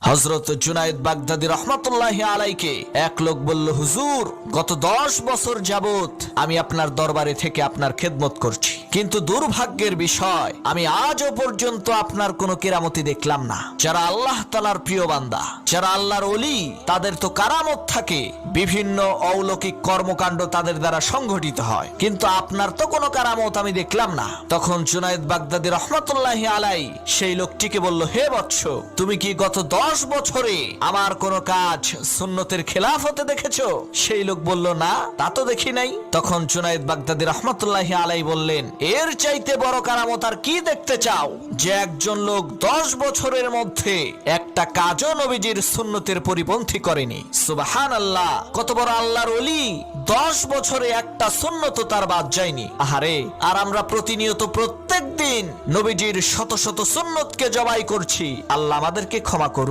হযরত Junaid Baghdadi রহমাতুল্লাহি আলাইকে এক লোক বলল, হুজুর, গত 10 বছর যাবত আমি আপনার দরবারে থেকে আপনার খেদমত করছি, কিন্তু দুর্ভাগ্যের বিষয় আমি আজও পর্যন্ত আপনার কোনো কেরামতি দেখলাম না। যারা আল্লাহ তাআলার প্রিয় বান্দা, যারা আল্লাহর ওলি, তাদের তো কারামত থাকে, বিভিন্ন অলৌকিক কর্মকাণ্ড তাদের দ্বারা সংঘটিত হয়, কিন্তু আপনার তো কোনো কারামত আমি দেখলাম না। তখন জুনায়েদ বাগদাদী রহমাতুল্লাহি আলাই সেই লোকটিকে বলল, হে বৎস, তুমি কি গত 10 বছরে আমার কোন কাজ সুন্নতের খেলাফ হতে দেখেছো? সেই লোক বলল, না, তা তো দেখি নাই। তখন জুনায়েদ বাগদাদী রহমাতুল্লাহি আলাই বললেন, এর চাইতে বড় কারামত আর কি দেখতে চাও, যে একজন লোক 10 বছরের মধ্যে একটা কাজও নবীজির সুন্নতের পরিপন্থী করেনি। সুবহানাল্লাহ, কত বড় আল্লাহর ওলি, 10 বছরে একটা সুন্নত তার বাদ যায়নি। আহারে, আর আমরা প্রতিনিয়ত প্রত্যেক দিন নবীজির শত শত সুন্নতকে জবাই করছি। আল্লাহ আমাদেরকে ক্ষমা করুন।